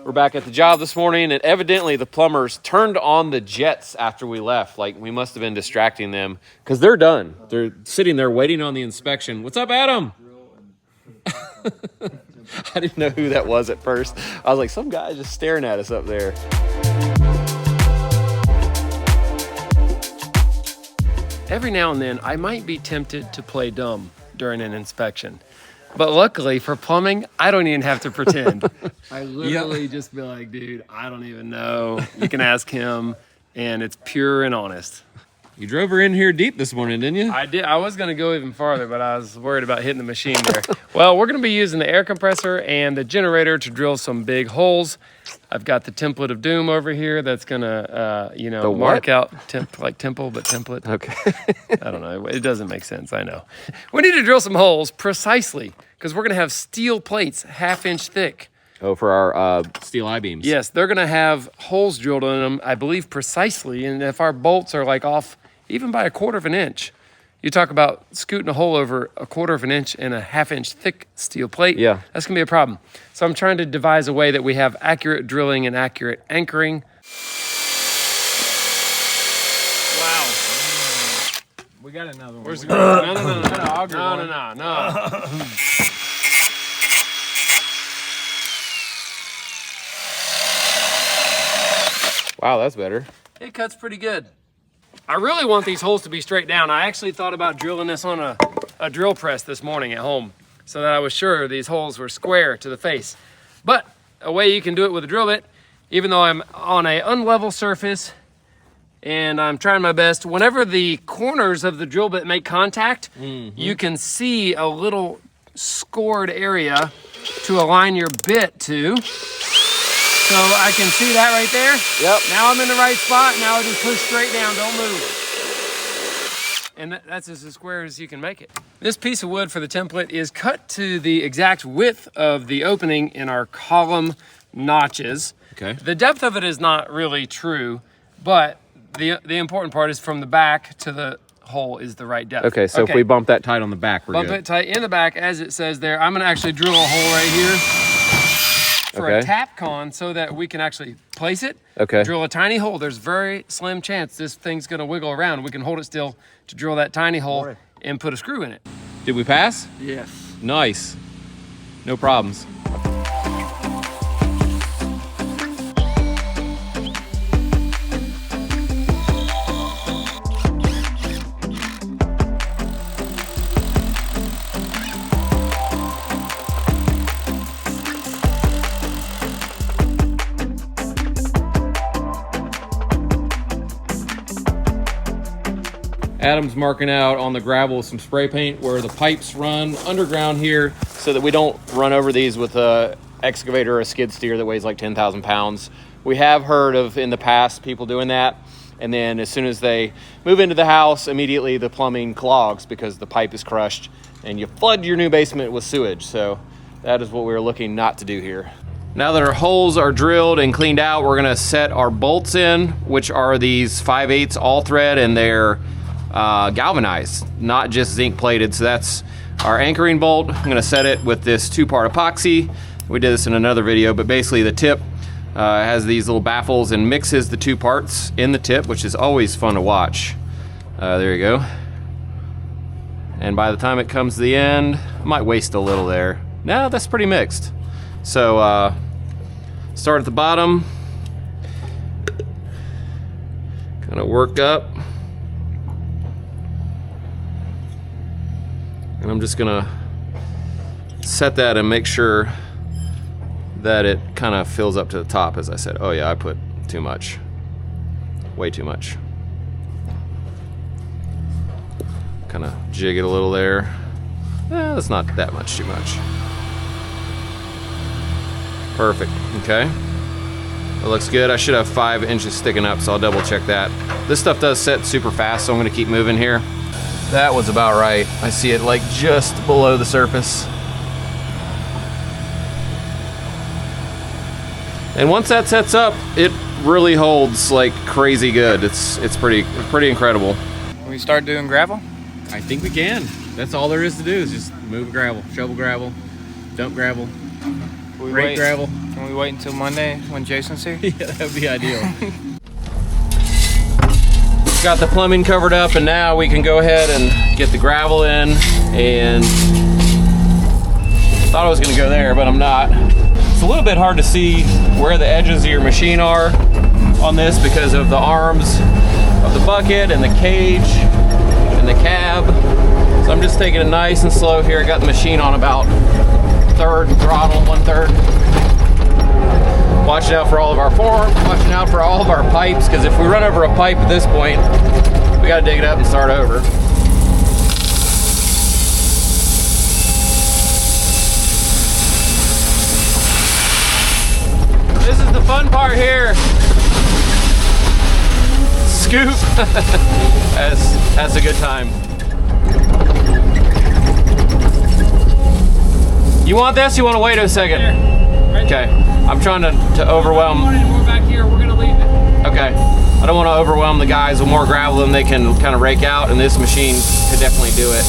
We're back at the job this morning, and evidently the plumbers turned on the jets after we left. Like, we must have been distracting them because they're done. They're sitting there waiting on the inspection. What's up, Adam? I didn't know who that was at first. I was like, some guy just staring at us up there. Every now and then, I might be tempted to play dumb during an inspection. But luckily for plumbing, I don't even have to pretend. I literally just be like, dude, I don't even know. You can ask him, and it's pure and honest. You drove her in here deep this morning, didn't you? I did. I was going to go even farther, but I was worried about hitting the machine there. Well, we're going to be using the air compressor and the generator to drill some big holes. I've got the template of doom over here that's going to, mark out, like temple, but template. Okay. I don't know. It doesn't make sense. I know. We need to drill some holes precisely because we're going to have steel plates 1/2 inch thick. Oh, for our steel I-beams. Yes, they're going to have holes drilled in them, I believe, precisely. And if our bolts are like off even by 1/4 inch, you talk about scooting a hole over 1/4 inch in a 1/2 inch thick steel plate. Yeah. That's going to be a problem. So I'm trying to devise a way that we have accurate drilling and accurate anchoring. Wow. We got another one. Where's it going? No. Wow, that's better. It cuts pretty good. I really want these holes to be straight down. I actually thought about drilling this on a drill press this morning at home so that I was sure these holes were square to the face. But a way you can do it with a drill bit, even though I'm on an unlevel surface and I'm trying my best, whenever the corners of the drill bit make contact, you can see a little scored area to align your bit to. So I can see that right there. Yep. Now I'm in the right spot. Now I just push straight down, don't move. And that's as square as you can make it. This piece of wood for the template is cut to the exact width of the opening in our column notches. Okay. The depth of it is not really true, but the important part is from the back to the hole is the right depth. Okay, so if we bump that tight on the back, we're good. Bump it tight in the back as it says there. I'm gonna actually drill a hole right here for a tap con so that we can actually place it, drill a tiny hole. There's very slim chance this thing's gonna wiggle around. We can hold it still to drill that tiny hole and put a screw in it. Did we pass? Yes. Nice. No problems. Adam's marking out on the gravel with some spray paint where the pipes run underground here so that we don't run over these with a excavator or a skid steer that weighs like 10,000 pounds. We have heard of in the past people doing that, and then as soon as they move into the house, immediately the plumbing clogs because the pipe is crushed and you flood your new basement with sewage. So that is what we're looking not to do here. Now that our holes are drilled and cleaned out, we're gonna set our bolts in, which are these 5/8 all thread, and they're galvanized, not just zinc plated. So that's our anchoring bolt. I'm gonna set it with this 2-part epoxy. We did this in another video, but basically the tip has these little baffles and mixes the 2 parts in the tip, which is always fun to watch. There you go. And by the time it comes to the end, I might waste a little there. No, that's pretty mixed. So start at the bottom, kind of work up. And I'm just gonna set that and make sure that it kind of fills up to the top, as I said. Oh yeah, I put too much, way too much. Kind of jig it a little there. That's not that much too much. Perfect, okay. It looks good. I should have 5 inches sticking up, so I'll double check that. This stuff does set super fast, so I'm gonna keep moving here. That was about right. I see it like just below the surface. And once that sets up, it really holds like crazy good. It's pretty incredible. Can we start doing gravel? I think we can. That's all there is to do is just move gravel, shovel gravel, dump gravel, rake gravel. Can we wait until Monday when Jason's here? Yeah, that would be ideal. Got the plumbing covered up, and now we can go ahead and get the gravel in. And thought I was gonna go there, but I'm not. It's a little bit hard to see where the edges of your machine are on this because of the arms of the bucket and the cage and the cab. So I'm just taking it nice and slow here. I got the machine on about third throttle, 1/3. Watching out for all of our forms, watching out for all of our pipes, because if we run over a pipe at this point, we gotta dig it up and start over. This is the fun part here. Scoop. That's a good time. You want this? You want to wait a second? Right okay. I'm trying to overwhelm. If you want any more back here, we're gonna leave it. Okay. I don't want to overwhelm the guys with more gravel than they can kind of rake out, and this machine could definitely do it.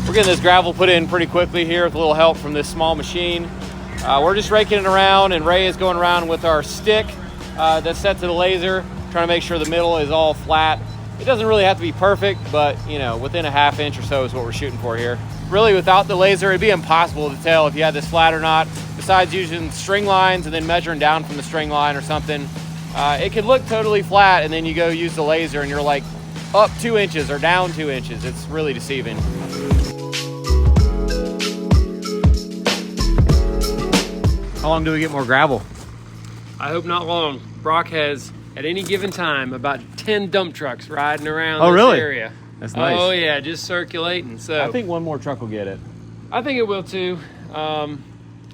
We're getting this gravel put in pretty quickly here with a little help from this small machine. We're just raking it around, and Ray is going around with our stick that's set to the laser, trying to make sure the middle is all flat. It doesn't really have to be perfect, but you know, within a ½ inch or so is what we're shooting for here. Really, without the laser, it'd be impossible to tell if you had this flat or not, besides using string lines and then measuring down from the string line or something. It could look totally flat, and then you go use the laser and you're like up 2 inches or down 2 inches. It's really deceiving. How long do we get more gravel? I hope not long. Brock has, at any given time, about 10 dump trucks riding around this area. That's nice. Oh yeah, just circulating. So I think one more truck will get it. I think it will too.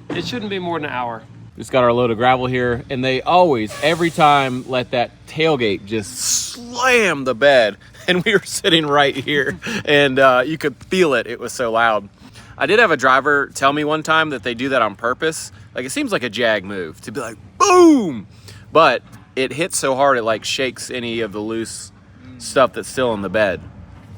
It shouldn't be more than an hour. Just got our load of gravel here, and they always, every time, let that tailgate just slam the bed. And we were sitting right here, and you could feel it. It was so loud. I did have a driver tell me one time that they do that on purpose. Like, it seems like a Jag move to be like, boom! But it hits so hard it like shakes any of the loose stuff that's still in the bed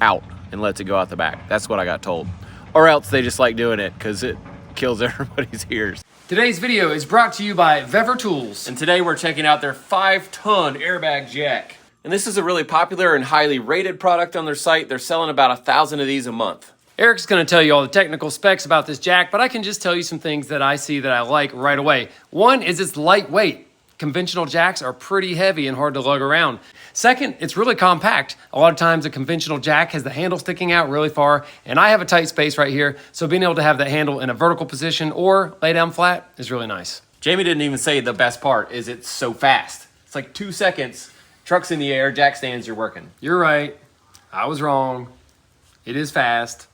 out and lets it go out the back. That's what I got told. Or else they just like doing it because it kills everybody's ears. Today's video is brought to you by Vever Tools. And today we're checking out their 5-ton airbag jack. And this is a really popular and highly rated product on their site. They're selling about 1,000 of these a month. Eric's gonna tell you all the technical specs about this jack, but I can just tell you some things that I see that I like right away. One is it's lightweight. Conventional jacks are pretty heavy and hard to lug around. Second, it's really compact. A lot of times a conventional jack has the handle sticking out really far, and I have a tight space right here, so being able to have that handle in a vertical position or lay down flat is really nice. Jamie didn't even say the best part is it's so fast. It's like 2 seconds, truck's in the air, jack stands, you're working. You're right, I was wrong. It is fast.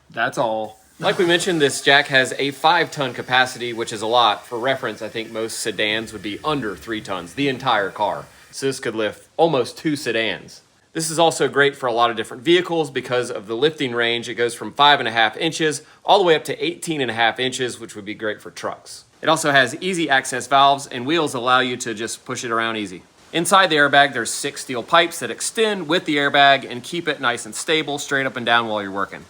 That's all. Like we mentioned, this jack has a 5-ton capacity, which is a lot. For reference, I think most sedans would be under 3 tons, the entire car. So this could lift almost 2 sedans. This is also great for a lot of different vehicles because of the lifting range. It goes from 5.5 inches all the way up to 18.5 inches, which would be great for trucks. It also has easy access valves, and wheels allow you to just push it around easy. Inside the airbag, there's 6 steel pipes that extend with the airbag and keep it nice and stable, straight up and down while you're working.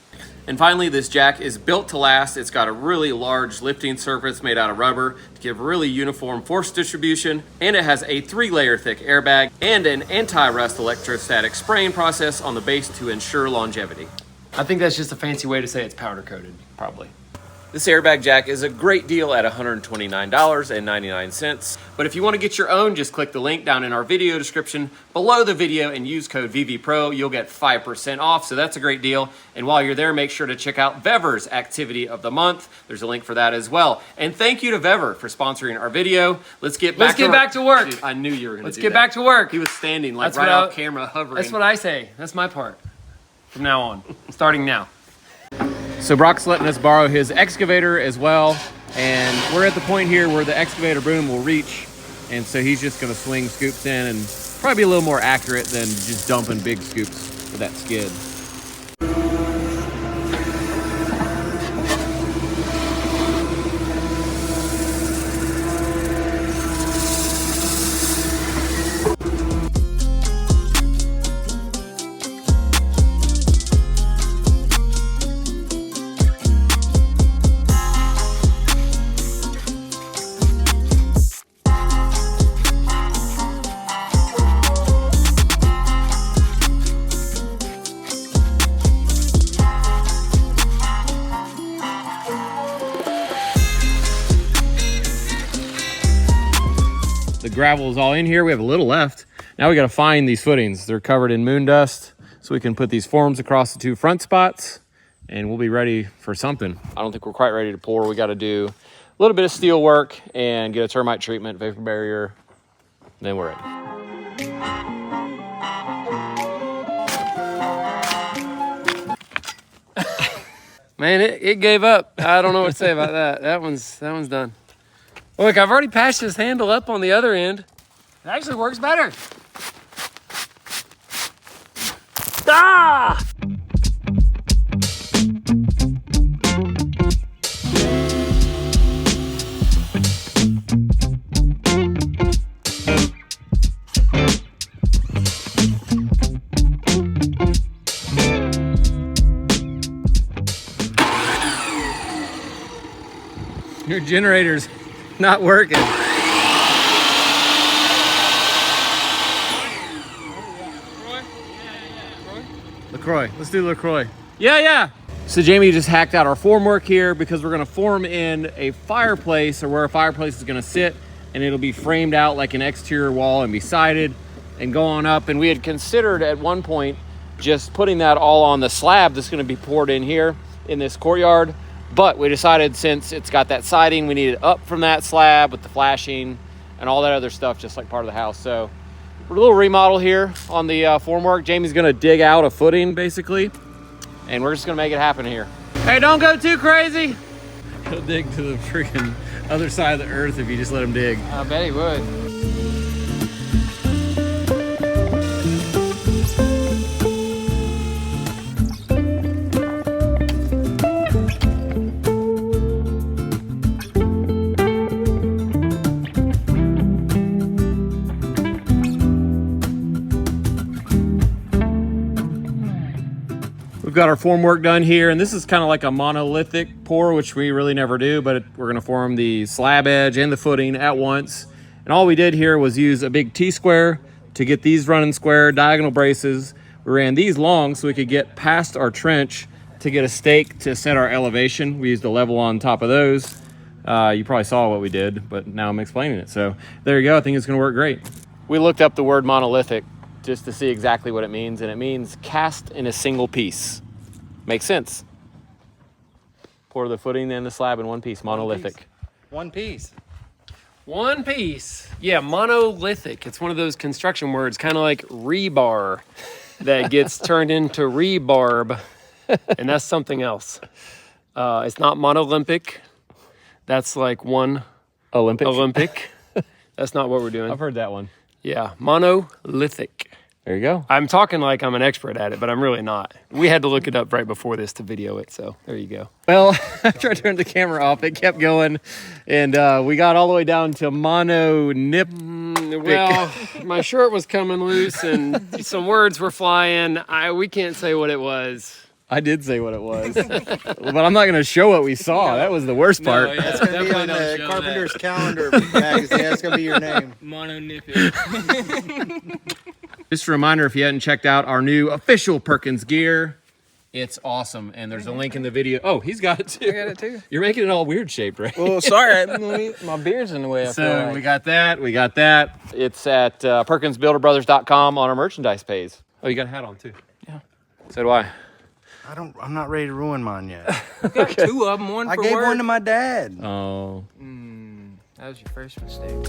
And finally, this jack is built to last. It's got a really large lifting surface made out of rubber to give really uniform force distribution, and it has a 3-layer thick airbag and an anti-rust electrostatic spraying process on the base to ensure longevity. I think that's just a fancy way to say it's powder coated, probably. This airbag jack is a great deal at $129.99. But if you want to get your own, just click the link down in our video description below the video and use code VVPRO. You'll get 5% off, so that's a great deal. And while you're there, make sure to check out Vever's Activity of the Month. There's a link for that as well. And thank you to Vever for sponsoring our video. Let's get back to work. Dude, I knew you were going to do that. Let's get back to work. He was standing like right off camera, hovering. That's what I say. That's my part from now on, starting now. So Brock's letting us borrow his excavator as well, and we're at the point here where the excavator boom will reach And so he's just gonna swing scoops in and probably be a little more accurate than just dumping big scoops with that skid. The gravel is all in here. We have a little left. Now we got to find these footings. They're covered in moon dust, so we can put these forms across the 2 front spots and we'll be ready for something. I don't think we're quite ready to pour. We got to do a little bit of steel work and get a termite treatment, vapor barrier, then we're ready. Man, it gave up. I don't know what to say about that. That one's done. Look, I've already patched this handle up on the other end. It actually works better. Ah! Your generator's not working. LaCroix. Let's do LaCroix. Yeah. So Jamie just hacked out our formwork here because we're gonna form in a fireplace, or where a fireplace is gonna sit, and it'll be framed out like an exterior wall and be sided and go on up. And we had considered at one point just putting that all on the slab that's gonna be poured in here in this courtyard. But we decided, since it's got that siding, we need it up from that slab with the flashing and all that other stuff, just like part of the house. So we're a little remodel here on the formwork. Jamie's gonna dig out a footing basically, and we're just gonna make it happen here. Hey, don't go too crazy. He'll dig to the freaking other side of the earth if you just let him dig. I bet he would. We've got our formwork done here, and this is kind of like a monolithic pour, which we really never do, but we're gonna form the slab edge and the footing at once. And all we did here was use a big T-square to get these running square diagonal braces. We ran these long so we could get past our trench to get a stake to set our elevation. We used a level on top of those. You probably saw what we did, but now I'm explaining it. So there you go, I think it's gonna work great. We looked up the word monolithic just to see exactly what it means, and it means cast in a single piece. Makes sense. Pour the footing and the slab in one piece, monolithic. One piece. One piece. Yeah, monolithic. It's one of those construction words, kind of like rebar, that gets turned into rebarb, and that's something else. It's not monolympic. That's like one Olympic. That's not what we're doing. I've heard that one. Yeah, monolithic. There you go. I'm talking like I'm an expert at it, but I'm really not. We had to look it up right before this to video it, so there you go. Well, after I turned the camera off, it kept going, and we got all the way down to Well, my shirt was coming loose, and some words were flying. We can't say what it was. I did say what it was, but I'm not going to show what we saw. That was the worst part. No, yeah, That's going to be on the Carpenter's Calendar magazine. That's going to be your name. Monolithic. Just a reminder, if you hadn't checked out our new official Perkins gear, it's awesome. And there's a link in the video. Oh, he's got it too. I got it too. You're making it all weird shaped, right? Well, sorry. My beard's in the way. I feel So like. we got that. It's at PerkinsBuilderBrothers.com on our merchandise page. Oh, you got a hat on too. Yeah. So do I. I'm not ready to ruin mine yet. You got two of them, one I for gave work. one to my dad. Oh. That was your first mistake.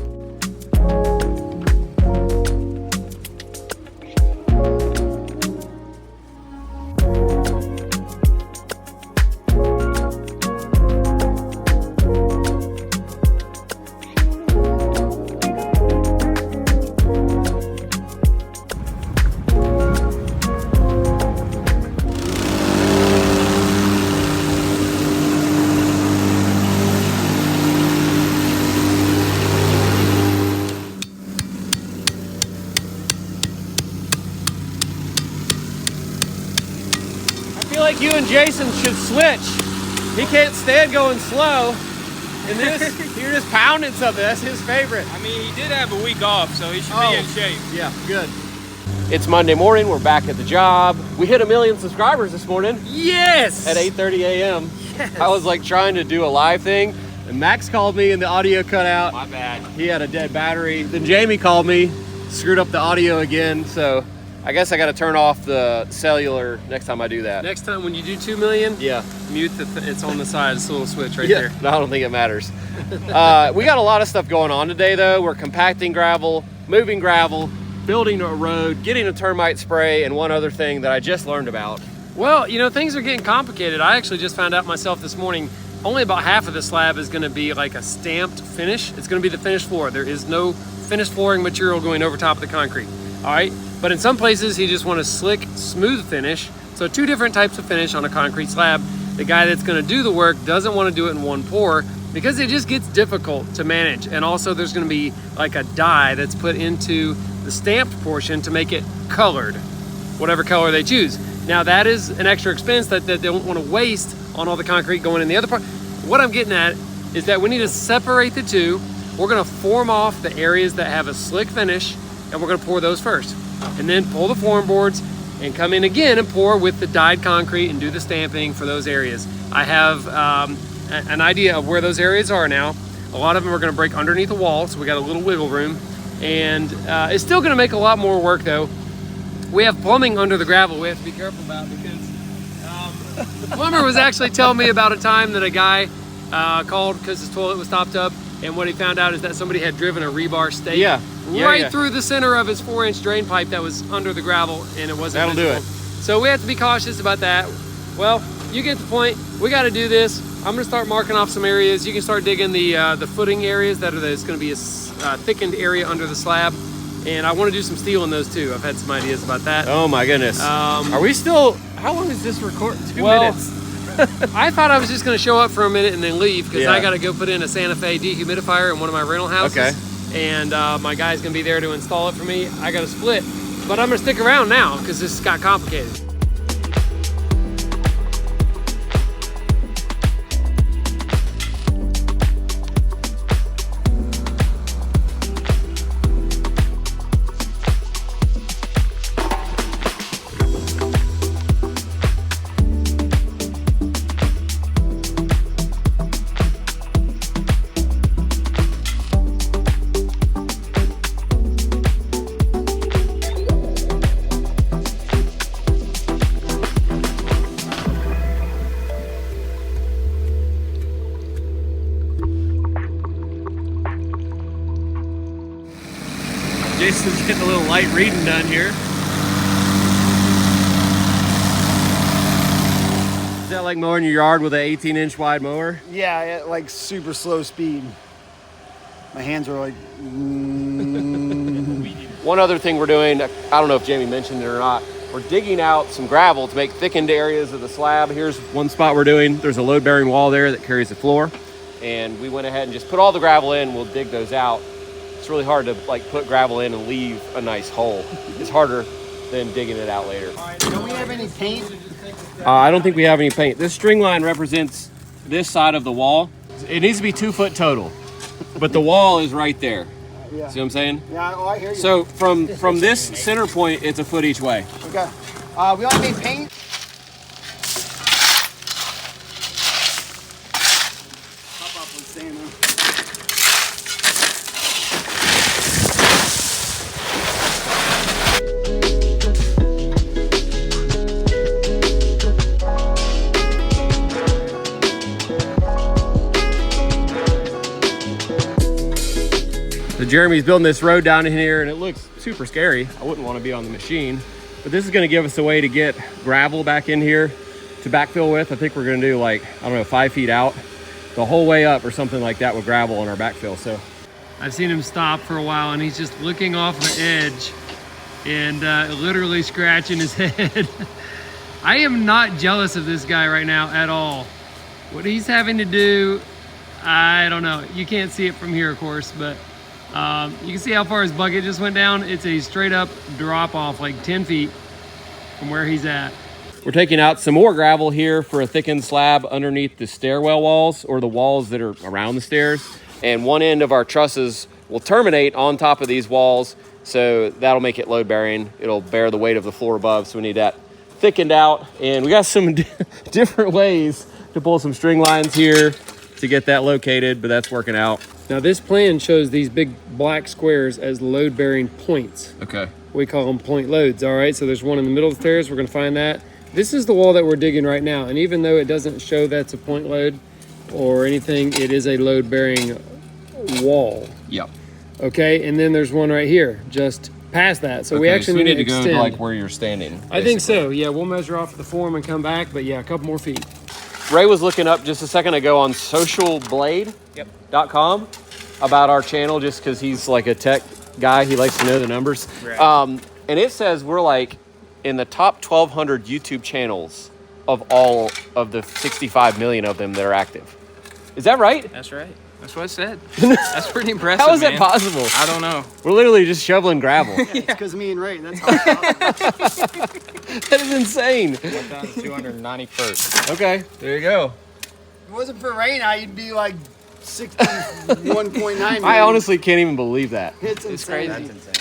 like you and Jason should switch. He can't stand going slow. And this, you're just pounding something. That's his favorite. I mean, he did have a week off, so he should be in shape. Yeah, good. It's Monday morning. We're back at the job. We hit 1 million subscribers this morning. Yes! At 8:30 a.m. Yes. I was like trying to do a live thing, and Max called me and the audio cut out. My bad. He had a dead battery. Then Jamie called me, screwed up the audio again. So I guess I got to turn off the cellular next time I do that. Next time when you do 2 million, Yeah. mute it's on the side. It's a little switch right Yeah, there. no, I don't think it matters. We got a lot of stuff going on today, though. We're compacting gravel, moving gravel, building a road, getting a termite spray, and one other thing that I just learned about. Well, you know, things are getting complicated. I actually just found out myself this morning, only about half of the slab is gonna be like a stamped finish. It's gonna be the finished floor. There is no finished flooring material going over top of the concrete, all right? But in some places, he just want a slick, smooth finish. So 2 different types of finish on a concrete slab. The guy that's gonna do the work doesn't wanna do it in one pour because it just gets difficult to manage. And also there's gonna be like a dye that's put into the stamped portion to make it colored, whatever color they choose. Now that is an extra expense that they don't wanna waste on all the concrete going in the other part. What I'm getting at is that we need to separate the two. We're gonna form off the areas that have a slick finish, and we're gonna pour those first. And then pull the form boards and come in again and pour with the dyed concrete and do the stamping for those areas. I have an idea of where those areas are now. A lot of them are gonna break underneath the wall, so we got a little wiggle room. And it's still gonna make a lot more work though. We have plumbing under the gravel we have to be careful about because the plumber was actually telling me about a time that a guy called because his toilet was topped up, and what he found out is that somebody had driven a rebar stake right through the center of his 4-inch drain pipe that was under the gravel, and it wasn't That'll visible. do it. So we have to be cautious about that. Well, you get the point. We got to do this. I'm gonna start marking off some areas. You can start digging the footing areas that are it's gonna be a thickened area under the slab. And I want to do some steel in those too. I've had some ideas about that. Oh my goodness. Are we still, how long is this record? 2 minutes? I thought I was just going to show up for a minute and then leave because Yeah. I got to go put in a Santa Fe dehumidifier in one of my rental houses. Okay. And my guy's going to be there to install it for me. I got to split. But I'm going to stick around now because this got complicated. Jason's getting a little light reading done here. Is that like mowing your yard with an 18-inch wide mower? Yeah, at like super slow speed. My hands are like. One other thing we're doing, I don't know if Jamie mentioned it or not, we're digging out some gravel to make thickened areas of the slab. Here's one spot we're doing. There's a load-bearing wall there that carries the floor. And we went ahead and just put all the gravel in. We'll dig those out. It's really hard to like put gravel in and leave a nice hole. It's harder than digging it out later. Don't we have any paint? I don't think we have any paint. This string line represents this side of the wall. It needs to be 2 foot total, but the wall is right there. Yeah. See what I'm saying? Yeah, oh, I hear you. So from this center point, it's 1 foot each way. Okay. We only need paint. Hop up on stand now. So Jeremy's building this road down in here, and it looks super scary. I wouldn't want to be on the machine, but this is going to give us a way to get gravel back in here to backfill with. I think we're going to do like, I don't know, 5 feet out the whole way up or something like that with gravel on our backfill. So I've seen him stop for a while and he's just looking off the edge and literally scratching his head. I am not jealous of this guy right now at all. What he's having to do, I don't know. You can't see it from here, of course, but you can see how far his bucket just went down. It's a straight up drop off, like 10 feet from where he's at. We're taking out some more gravel here for a thickened slab underneath the stairwell walls, or the walls that are around the stairs. And one end of our trusses will terminate on top of these walls, so that'll make it load bearing. It'll bear the weight of the floor above, so we need that thickened out. And we got some different ways to pull some string lines here to get that located, but that's working out. Now this plan shows these big black squares as load bearing points. Okay. We call them point loads, all right? So there's one in the middle of the stairs, we're gonna find that. This is the wall that we're digging right now, and even though it doesn't show that's a point load or anything, it is a load bearing wall. Yep. Okay, and then there's one right here, just past that. So we actually need to go extend. to like where you're standing. I think so, yeah, we'll measure off the form and come back, but yeah, a couple more feet. Ray was looking up just a second ago on socialblade.com about our channel, just because he's like a tech guy. He likes to know the numbers. Right. And it says we're like in the top 1,200 YouTube channels of all of the 65 million of them that are active. Is that right? That's right. That's what I said. That's pretty impressive. How is man. that possible? I don't know. We're literally just shoveling gravel. It's because me and Ray. That's how it's That is insane. 1,291st. Okay, there you go. If it wasn't for Ray, I'd be like 61.9. I honestly can't even believe that. It's insane. That's insane.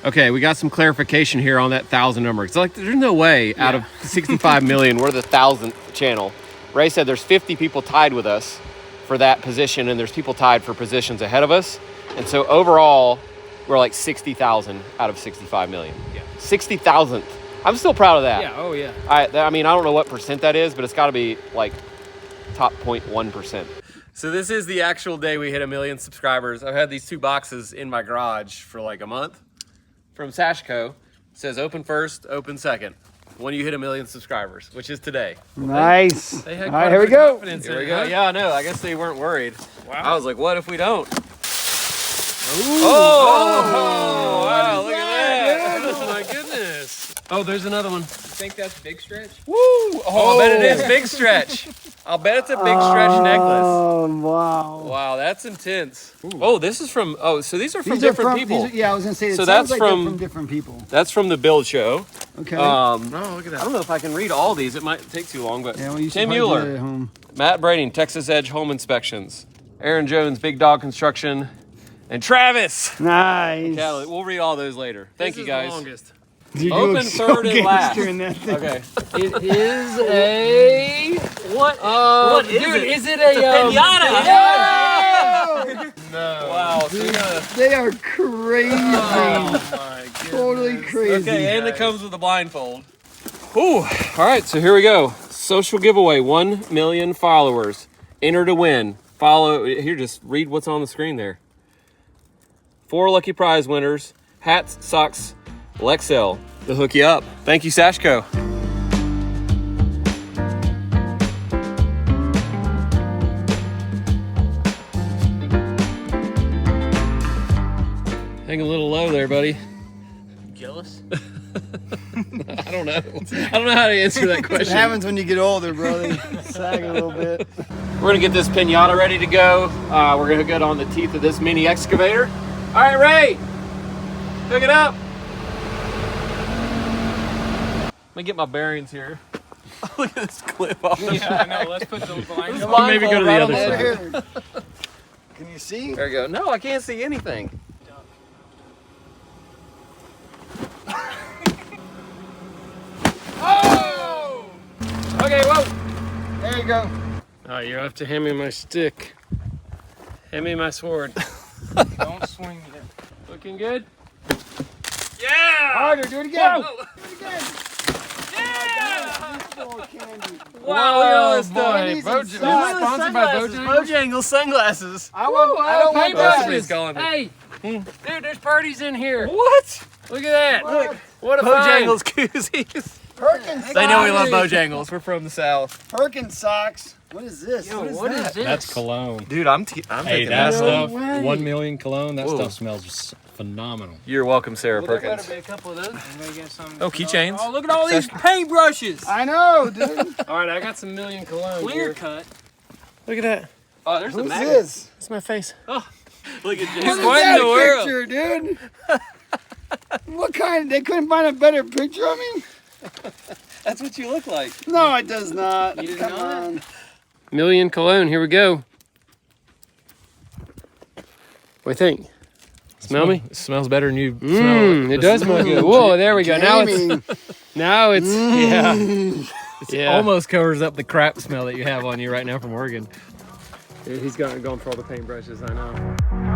Okay, we got some clarification here on that 1,000 number. It's like there's no way out of 65 million we're the 1,000th channel. Ray said there's 50 people tied with us for that position, and there's people tied for positions ahead of us. And so overall, we're like 60,000 out of 65 million. Yeah. 60,000th. I'm still proud of that. Yeah, oh yeah. I mean, I don't know what percent that is, but it's got to be like top 0.1%. So this is the actual day we hit 1 million subscribers. I've had these 2 boxes in my garage for like a month from Sashco. It says open first, open second, when you hit 1 million subscribers, which is today. Nice. They had All right, here we go. Here we go. Yeah, I know. I guess they weren't worried. Wow. I was like, what if we don't? Ooh. Oh, wow, look at that. Oh my goodness. Oh, there's another one. You think that's big stretch? Woo! Oh, I bet it is big stretch. I'll bet it's a big stretch necklace. Oh, wow. Wow, that's intense. Oh, this is from, so these are from These are different people. Yeah, I was going to say, it So sounds that's like from- they're from different people. That's from the build show. Okay. Oh, look at that. I don't know if I can read all these. It might take too long, but yeah, well, you should Tim probably do Mueller, it at home. Matt Brading, Texas Edge Home Inspections, Aaron Jones, Big Dog Construction, and Travis. Nice. Cali. We'll read all those later. Thank you, guys. The longest. You Open look so third and gangster last. in that thing. Okay. It is a what? What is dude, it? is it a pinata. No. Wow. So we gotta- They are crazy. My goodness. Totally crazy. Okay, and it comes with a blindfold. Ooh. All right, so here we go. Social giveaway, 1 million followers. Enter to win. Follow, here, just read what's on the screen there. 4 lucky prize winners, hats, socks, Lexel to hook you up. Thank you, Sashco. Hang a little low there, buddy. Jealous? I don't know. I don't know how to answer that What question. happens when you get older, brother? Sag a little bit. We're gonna get this pinata ready to go. We're gonna hook it on the teeth of this mini excavator. All right, Ray, hook it up. Let me get my bearings here. Look at this clip off the Yeah, I know. Let's put the blinds on. blindfold maybe go to the right other on side. there. Here. Can you see? There you go. No, I can't see anything. Oh! Okay, whoa. There you go. Oh, you have to hand me my stick. Hand me my sword. Don't swing it. Looking good? Yeah! Harder. Do it again. Whoa. Do it again. Yeah! Oh, candy. Wow, look at all this boy. stuff. These Boj- are sponsored by Bojangles? Bojangles sunglasses. I don't want Somebody's that. calling me. Hey, dude, there's parties in here. What? Look at that. What? What a find. Bojangles koozies. Perkins They know we socks. love Bojangles. We're from the South. Perkins socks. What is this? Yo, what is what that? is this? That's cologne. Dude, I'm Hey, taking that that. stuff, way. 1 million cologne, that Whoa. stuff smells phenomenal. You're welcome, Sarah Well, there better Perkins. be a couple of those. Anybody got some? Oh, keychains. Oh, look at all these paintbrushes. I know, dude. All right, I got some million cologne Clear here. cut. Look at that. Oh, there's a Who's magnet. this? That's my face. Look at Look Jason. at What in that the world? picture, dude. What kind? They couldn't find a better picture of me. That's what you look like. No, it does not. You didn't Come know that? on. Million cologne. Here we go. What do you think? Smell me? It smells better than you It does smell good. Whoa, there we go. Jamie. Now it's yeah. It almost covers up the crap smell that you have on you right now from Oregon. Dude, he's going for all the paintbrushes, I know.